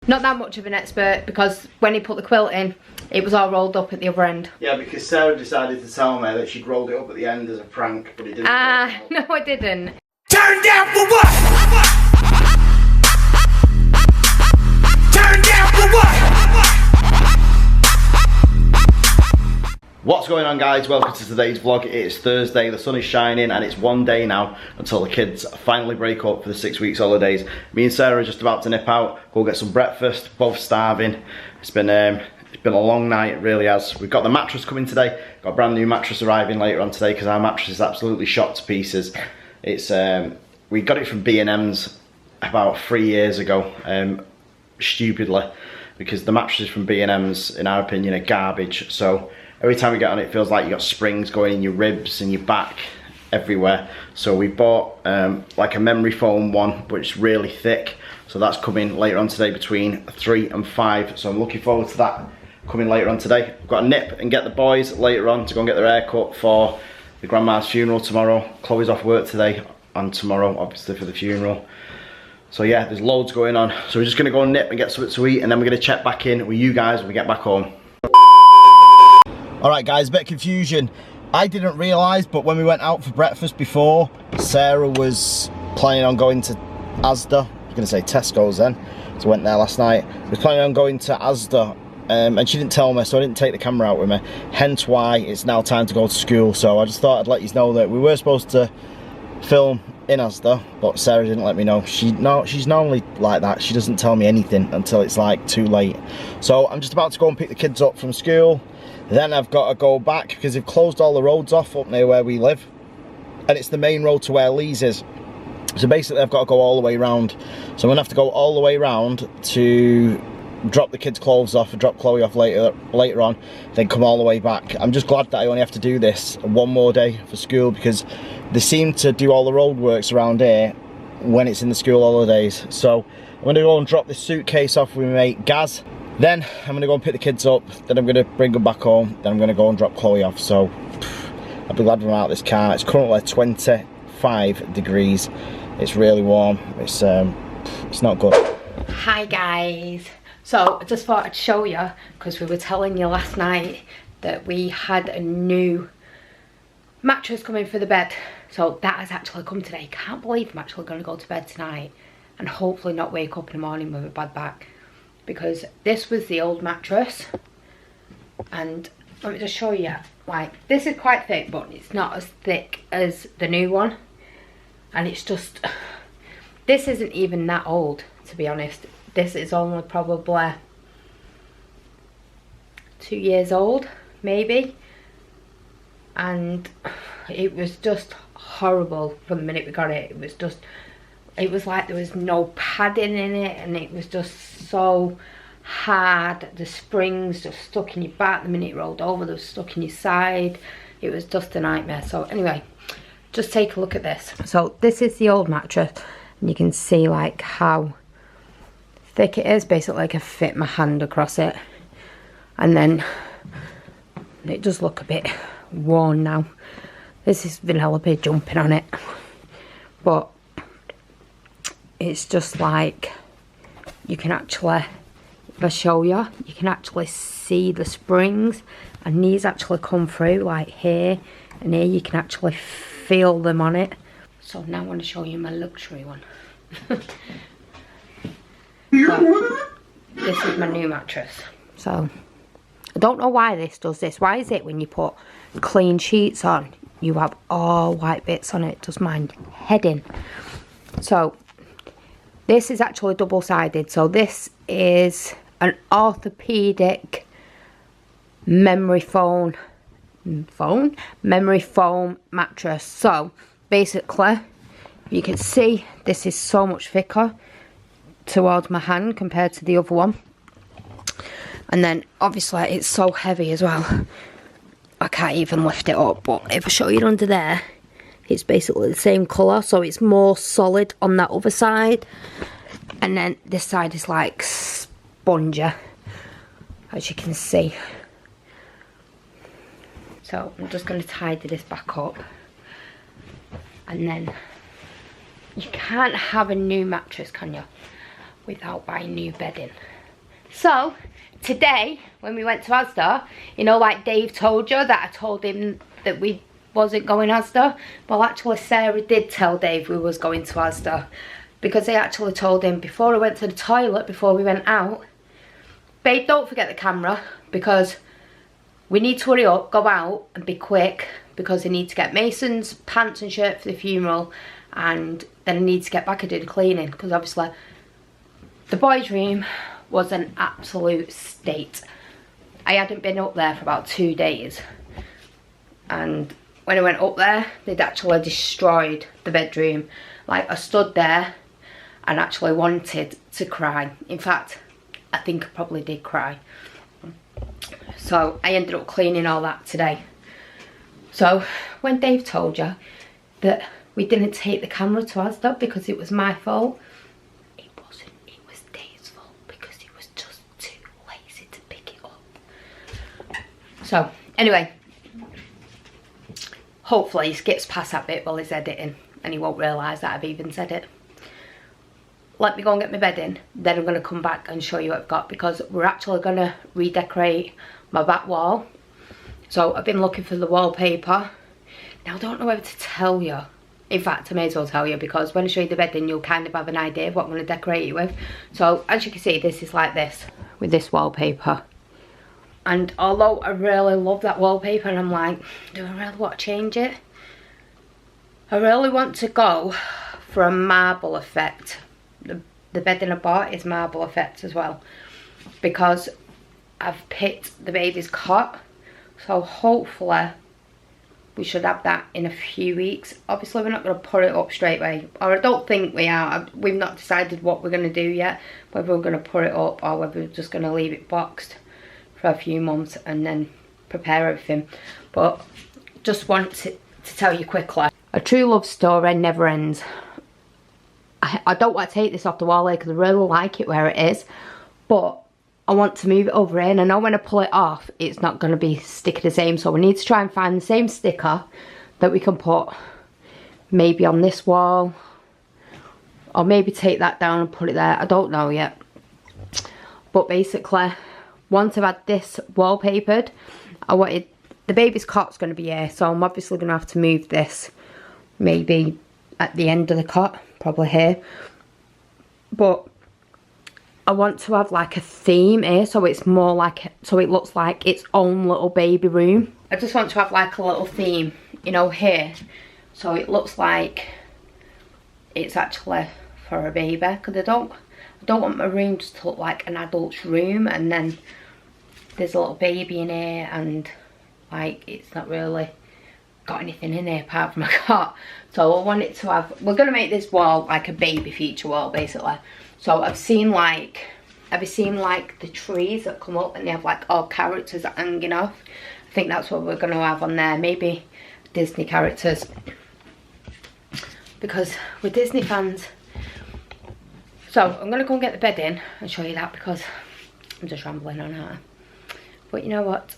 not that much of an expert, because when he put the quilt in, it was all rolled up at the other end. Yeah, because Sarah decided to tell me that she'd rolled it up at the end as a prank, but it didn't. No, I didn't. Turn down for what? Turn down for what? What's going on, guys? Welcome to today's vlog. It is Thursday, the sun is shining, and it's one day now until the kids finally break up for the 6 weeks holidays. Me and Sarah are just about to nip out, go get some breakfast, both starving. It's been a long night, it really has. We've got the mattress coming today, got a brand new mattress arriving later on today because our mattress is absolutely shot to pieces. It's we got it from B&M's about 3 years ago, stupidly, because the mattresses from B&M's, in our opinion, are garbage. So every time we get on it, it feels like you got springs going in your ribs and your back, everywhere. So we bought like a memory foam one, which is really thick. So that's coming later on today between 3 and 5. So I'm looking forward to that coming later on today. I've got to nip and get the boys later on to go and get their hair cut for the grandma's funeral tomorrow. Chloe's off work today and tomorrow, obviously, for the funeral. So yeah, there's loads going on. So we're just gonna go and nip and get something to eat, and then we're gonna check back in with you guys when we get back home. Alright guys, a bit of confusion. I didn't realise, but when we went out for breakfast before, Sarah was planning on going to Asda. I was going to say Tesco's then, so I went there last night. I was planning on going to Asda, and she didn't tell me, so I didn't take the camera out with me. Hence why it's now time to go to school. So I just thought I'd let you know that we were supposed to film in Asda, but Sarah didn't let me know. She's normally like that. She doesn't tell me anything until it's like too late. So I'm just about to go and pick the kids up from school. Then I've got to go back because they've closed all the roads off up near where we live, and it's the main road to where Lee's is. So basically I've got to go all the way around. So I'm gonna have to go all the way around to drop the kids' clothes off and drop Chloe off later on, then come all the way back. I'm just glad that I only have to do this one more day for school, because they seem to do all the road works around here when it's in the school holidays. So I'm gonna go and drop this suitcase off with my mate Gaz. Then I'm gonna go and pick the kids up, then I'm gonna bring them back home, then I'm gonna go and drop Chloe off. So I'll be glad when I'm out of this car. It's currently 25 degrees. It's really warm. It's not good. Hi guys. So I just thought I'd show you, because we were telling you last night that we had a new mattress coming for the bed. So that has actually come today. Can't believe I'm actually gonna go to bed tonight and hopefully not wake up in the morning with a bad back. Because this was the old mattress, and let me just show you, like, this is quite thick, but it's not as thick as the new one, and it's just, this isn't even that old, to be honest. This is only probably 2 years old, maybe, and it was just horrible from the minute we got it. It was like there was no padding in it, and it was just so hard. The springs just stuck in your back. The minute it rolled over, they were stuck in your side. It was just a nightmare. So anyway, just take a look at this. So this is the old mattress, and you can see like how thick it is. Basically I can fit my hand across it, and then it does look a bit worn now. This is Vanellope jumping on it, but it's just like, you can actually, if I show you, you can actually see the springs, and these actually come through like here and here. You can actually feel them on it. So now I want to show you my luxury one. This is my new mattress. So I don't know why this does this. Why is it when you put clean sheets on, you have all white bits on it? It does my head in. So this is actually double-sided. So this is an orthopedic memory foam mattress. So basically, you can see this is so much thicker towards my hand compared to the other one. And then obviously it's so heavy as well. I can't even lift it up, but if I show you under there, it's basically the same colour, so it's more solid on that other side. And then this side is like spongy, as you can see. So I'm just going to tidy this back up. And then you can't have a new mattress, can you, without buying new bedding. So today when we went to Asda, you know, like Dave told you that I told him that we wasn't going Asda. Well, actually Sarah did tell Dave we was going to Asda, because I actually told him before I went to the toilet, before we went out, babe, don't forget the camera, because we need to hurry up, go out and be quick, because I need to get Mason's pants and shirt for the funeral, and then I need to get back and do the cleaning, because obviously the boys' room was an absolute state. I hadn't been up there for about 2 days, and when I went up there, they'd actually destroyed the bedroom. Like, I stood there and actually wanted to cry. In fact, I think I probably did cry. So I ended up cleaning all that today. So when Dave told you that we didn't take the camera to Asda because it was my fault, it wasn't, it was Dave's fault, because he was just too lazy to pick it up. So anyway, hopefully he skips past that bit while he's editing and he won't realise that I've even said it. Let me go and get my bed in, then I'm going to come back and show you what I've got, because we're actually going to redecorate my back wall. So I've been looking for the wallpaper. Now I don't know whether to tell you. In fact, I may as well tell you, because when I show you the bed in, you'll kind of have an idea of what I'm going to decorate it with. So as you can see, this is like this, with this wallpaper. And although I really love that wallpaper, and I'm like, do I really want to change it? I really want to go for a marble effect. The bedding I bought is marble effect as well, because I've picked the baby's cot, so hopefully we should have that in a few weeks. Obviously we're not going to put it up straight away, or I don't think we are. We've not decided what we're going to do yet, whether we're going to put it up or whether we're just going to leave it boxed for a few months and then prepare everything. But just want to tell you quickly, a true love story never ends. I don't want to take this off the wall here because I really like it where it is, but I want to move it over here, and I know when I pull it off it's not going to be sticking the same, so we need to try and find the same sticker that we can put maybe on this wall, or maybe take that down and put it there. I don't know yet, but basically once I've had this wallpapered, I wanted, the baby's cot's going to be here, so I'm obviously going to have to move this maybe at the end of the cot, probably here, but I want to have like a theme here, so it's more like, so it looks like its own little baby room. I just want to have like a little theme, you know, here, so it looks like it's actually for a baby, because I don't want my room just to look like an adult's room and then there's a little baby in here and like it's not really got anything in here apart from a cot. So I want it to have, we're going to make this wall like a baby feature wall basically. So I've seen like, have you seen like the trees that come up and they have like all characters hanging off? I think that's what we're going to have on there, maybe Disney characters, because we're Disney fans. So I'm going to go and get the bed in and show you that, because I'm just rambling on her. But you know what?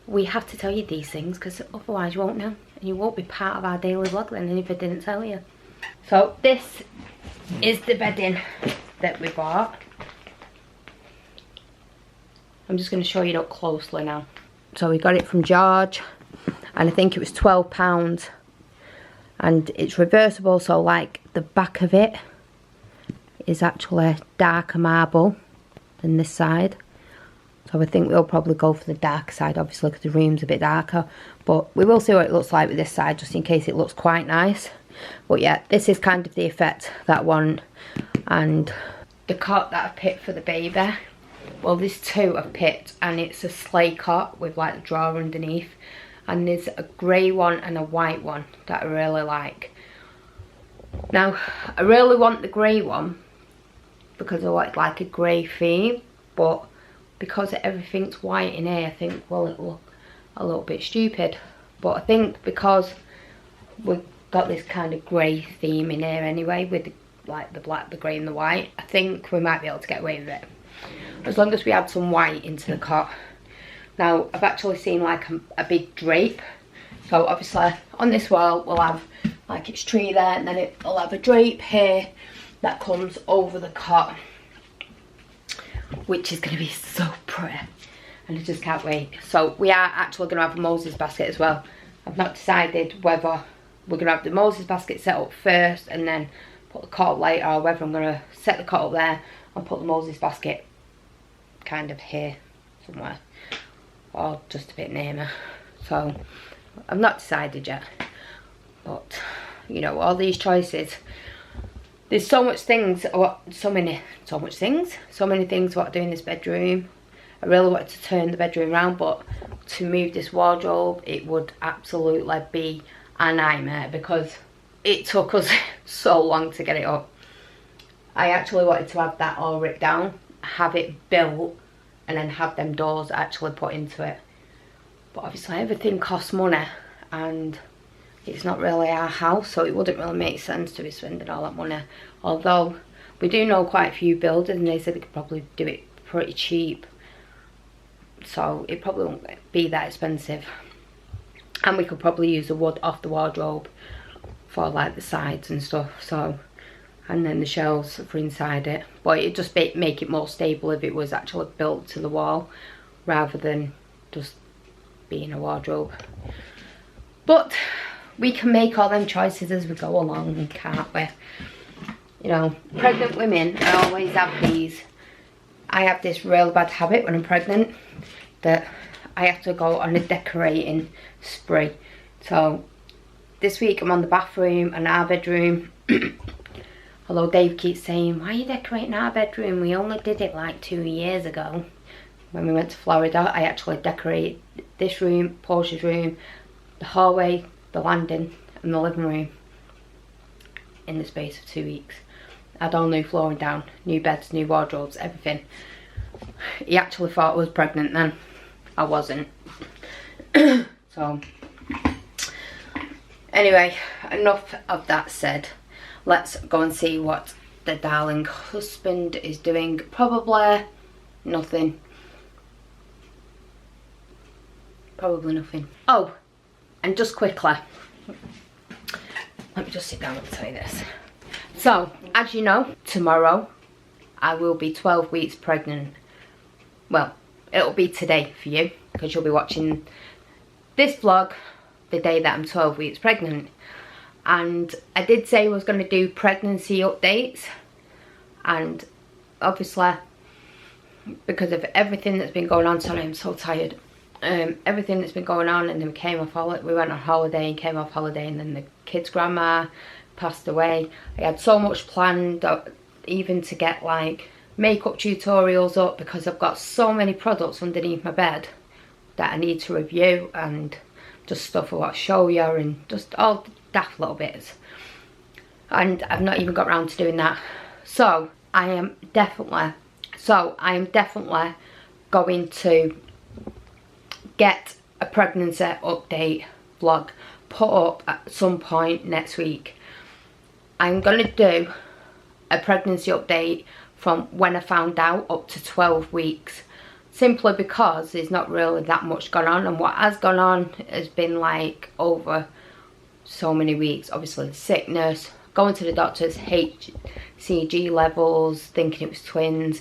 We have to tell you these things, because otherwise you won't know. And you won't be part of our daily vlog then, and if I didn't tell you. So this is the bedding that we bought. I'm just going to show you it up closely now. So we got it from George, and I think it was £12. And it's reversible, so like the back of it is actually darker marble than this side. So I think we'll probably go for the dark side, obviously, because the room's a bit darker. But we will see what it looks like with this side, just in case it looks quite nice. But yeah, this is kind of the effect that I want. And the cot that I've picked for the baby, well, there's two I've picked, and it's a sleigh cot with like the drawer underneath. And there's a grey one and a white one that I really like. Now, I really want the grey one because I want like a grey theme, but because everything's white in here, I think, well, it'll look a little bit stupid. But I think because we've got this kind of grey theme in here anyway, with like the black, the grey and the white, I think we might be able to get away with it, as long as we add some white into the cot. Now, I've actually seen like a big drape, so obviously on this wall we'll have like its tree there, and then it'll have a drape here that comes over the cot. which is going to be so pretty. And I just can't wait. So we are actually going to have a Moses basket as well. I've not decided whether we're going to have the Moses basket set up first and then put the cot up later, or whether I'm going to set the cot up there and put the Moses basket kind of here somewhere, or just a bit near me. So I've not decided yet, but you know, all these choices, there's so many things what I do in this bedroom. I really wanted to turn the bedroom around, but to move this wardrobe, it would absolutely be a nightmare because it took us so long to get it up. I actually wanted to have that all ripped down, have it built, and then have them doors actually put into it. But obviously everything costs money, and it's not really our house, so it wouldn't really make sense to be spending all that money. Although we do know quite a few builders, and they said they could probably do it pretty cheap, so it probably won't be that expensive. And we could probably use the wood off the wardrobe for like the sides and stuff, so, and then the shelves for inside it. But it'd just make it more stable if it was actually built to the wall rather than just being a wardrobe. But we can make all them choices as we go along, can't we? You know, pregnant women always have these. I have this real bad habit when I'm pregnant that I have to go on a decorating spree. So this week I'm on the bathroom and our bedroom. Although Dave keeps saying, why are you decorating our bedroom? We only did it like 2 years ago. When we went to Florida, I actually decorated this room, Portia's room, the hallway, the landing and the living room in the space of 2 weeks. I had all new flooring down, new beds, new wardrobes, everything. He actually thought I was pregnant then. I wasn't. So anyway, enough of that said. Let's go and see what the darling husband is doing. Probably nothing. Probably nothing. Oh, and just quickly, let me just sit down and tell you this. So, as you know, tomorrow I will be 12 weeks pregnant. Well, it'll be today for you, because you'll be watching this vlog the day that I'm 12 weeks pregnant. And I did say I was going to do pregnancy updates, and obviously because of everything that's been going on, sorry I'm so tired, everything that's been going on, and then we went on holiday and came off holiday, and then the kids' grandma passed away. I had so much planned, even to get like makeup tutorials up, because I've got so many products underneath my bed that I need to review, and just stuff I want to show you, and just all daft little bits, and I've not even got around to doing that. So I am definitely going to get a pregnancy update vlog put up at some point next week. I'm going to do a pregnancy update from when I found out up to 12 weeks, simply because there's not really that much gone on, and what has gone on has been like over so many weeks. Obviously the sickness, going to the doctor's, HCG levels, thinking it was twins.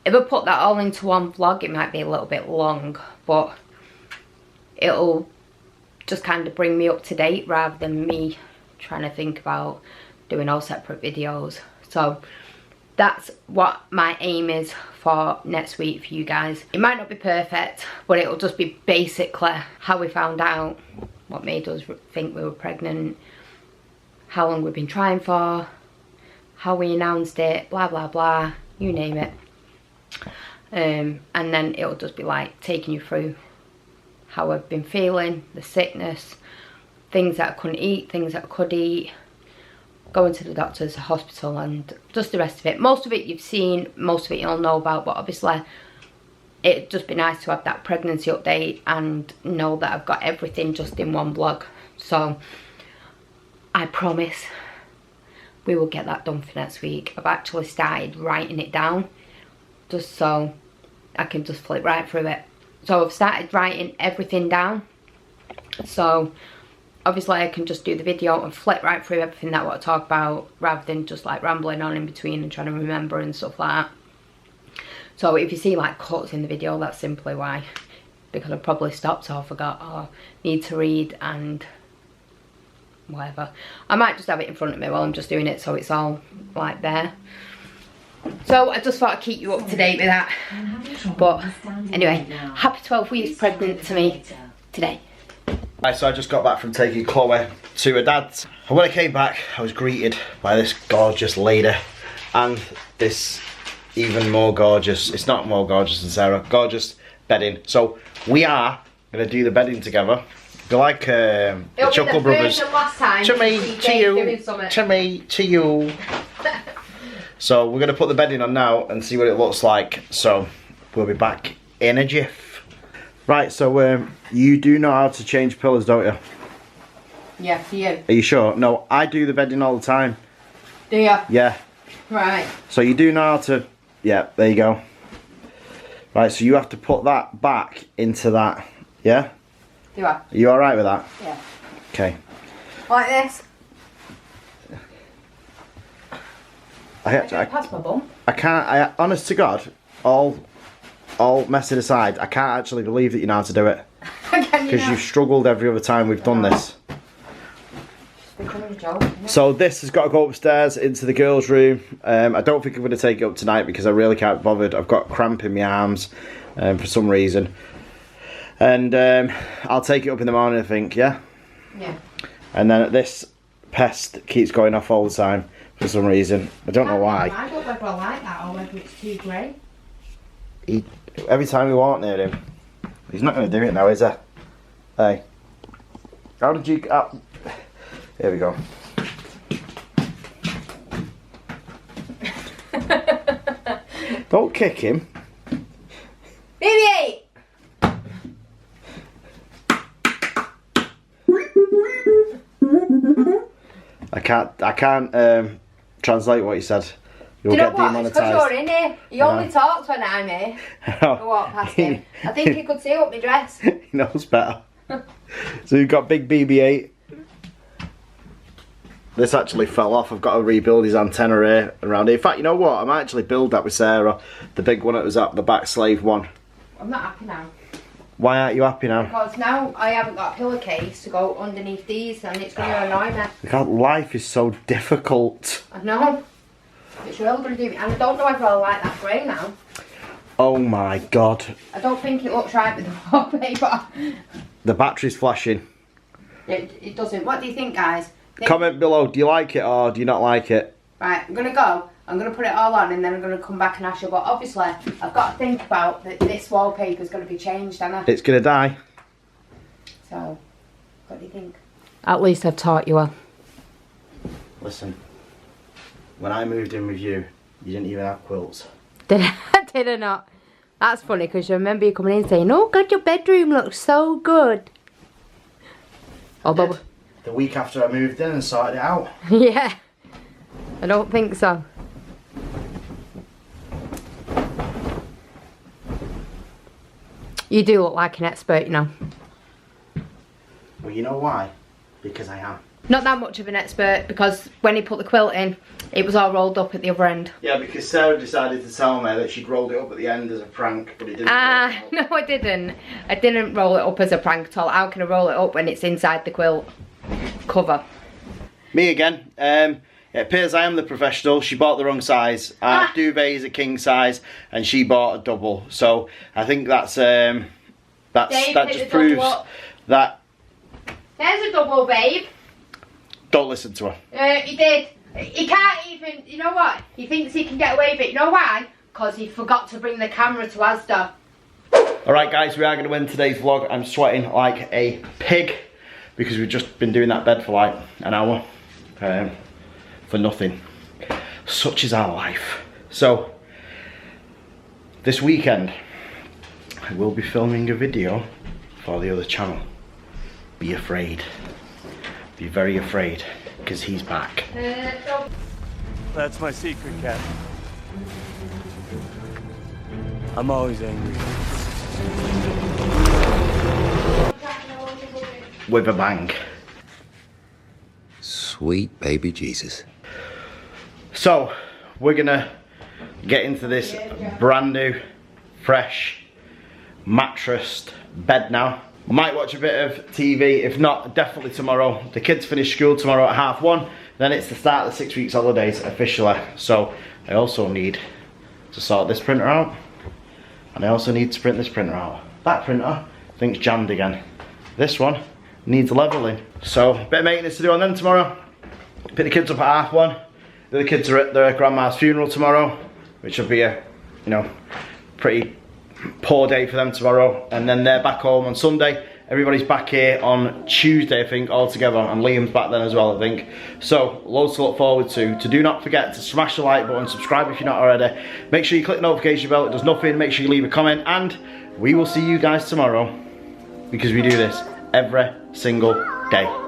If I put that all into one vlog, it might be a little bit long, but it'll just kind of bring me up to date rather than me trying to think about doing all separate videos. So that's what my aim is for next week for you guys. It might not be perfect, but it'll just be basically how we found out, what made us think we were pregnant, how long we've been trying for, how we announced it, blah blah blah, you name it. And then it'll just be like taking you through how I've been feeling, the sickness, things that I couldn't eat, things that I could eat, going to the doctor's, the hospital, and just the rest of it. Most of it you've seen, most of it you'll know about, but obviously it'd just be nice to have that pregnancy update and know that I've got everything just in one vlog. So I promise we will get that done for next week. I've actually started writing it down just so I can just flip right through it. So I've started writing everything down, so obviously I can just do the video and flip right through everything that I want to talk about, rather than just like rambling on in between and trying to remember and stuff like that. So if you see like cuts in the video, that's simply why. Because I probably stopped or forgot or need to read and whatever. I might just have it in front of me while I'm just doing it so it's all like there. So I just thought I'd keep you up to date with that. But anyway, happy 12 weeks pregnant to me today. Right, so I just got back from taking Chloe to her dad's. And when I came back, I was greeted by this gorgeous lady and this even more gorgeous, it's not more gorgeous than Sarah, gorgeous bedding. So we are going to do the bedding together. Be like the Chuckle brothers. To me, to you, to me, to you. So we're going to put the bedding on now and see what it looks like. So we'll be back in a jiff. Right, so you do know how to change pillows, don't you? Yeah, for you. Are you sure? No, I do the bedding all the time. Do you? Yeah. Right. So you do know how to, yeah, there you go. Right, so you have to put that back into that, yeah? Do I? Are you alright with that? Yeah. Okay. Like this? I Pass my bum. I can't, honest to God, all messing aside, I can't actually believe that you know how to do it. Because you've struggled every other time we've done this. Becoming a joke, isn't it? So this has got to go upstairs into the girls' room. I don't think I'm going to take it up tonight because I really can't be bothered. I've got cramp in my arms for some reason. And I'll take it up in the morning, I think, yeah? Yeah. And then this pest keeps going off all the time for some reason. I don't know why. I don't know whether I like that or whether it's too grey. Every time we walk near him, he's not going to do it now, is he? Hey. How did you... here we go. Don't kick him. Baby! I can't translate what he said. You'll get demonetised. It's because you're in here. He only talks when I'm here. I walk past him. I think he could see up my dress. He knows better. So you've got big BB-8. This actually fell off. I've got to rebuild his antenna here around here. In fact, you know what? I might actually build that with Sarah. The big one that was at the back slave one. I'm not happy now. Why aren't you happy now? Because now I haven't got a pillowcase to go underneath these and it's going to annoy me. God, life is so difficult. I know. It's really going to do me. And I don't know whether I like that grey now. Oh my God. I don't think it looks right with the wallpaper. The battery's flashing. It doesn't. What do you think, guys? Comment below, do you like it or do you not like it? Right, I'm going to go. I'm going to put it all on and then I'm going to come back and ask you. But obviously, I've got to think about that this wallpaper is going to be changed, haven't I? It's going to die. So, what do you think? At least I've taught you well. Listen, when I moved in with you, you didn't even have quilts. Did I not? That's funny because I remember you coming in saying, oh God, your bedroom looks so good. Although, the week after I moved in and sorted it out. yeah, I don't think so. You do look like an expert, you know. Well, you know why? Because I am. Not that much of an expert because when he put the quilt in, it was all rolled up at the other end. Yeah, because Sarah decided to tell me that she'd rolled it up at the end as a prank, but it didn't. No, I didn't. I didn't roll it up as a prank at all. How can I roll it up when it's inside the quilt cover? Me again. It appears I am the professional. She bought the wrong size. Our duvet is a king size, and she bought a double. So I think that just proves that. There's a double, babe. Don't listen to her. He did. He can't even. You know what? He thinks he can get away with it. You know why? Because he forgot to bring the camera to Asda. All right, guys, we are going to end today's vlog. I'm sweating like a pig because we've just been doing that bed for like an hour. For nothing. Such is our life. So this weekend I will be filming a video for the other channel. Be afraid. Be very afraid because he's back. That's my secret, cat. I'm always angry. With a bang. Sweet baby Jesus. So we're gonna get into this brand new, fresh, mattressed bed now. I might watch a bit of TV, if not, definitely tomorrow. The kids finish school tomorrow at 1:30, then it's the start of the 6 weeks holidays officially. So I also need to sort this printer out, and I also need to print this printer out. That printer, I think, is jammed again. This one needs leveling. So a bit of maintenance to do on them tomorrow. Pick the kids up at 1:30. The other kids are at their grandma's funeral tomorrow, which will be a, you know, pretty poor day for them tomorrow. And then they're back home on Sunday. Everybody's back here on Tuesday, I think, all together, and Liam's back then as well, I think. So loads to look forward to. Do not forget to smash the like button, subscribe if you're not already. Make sure you click the notification bell, it does nothing. Make sure you leave a comment, and we will see you guys tomorrow, because we do this every single day.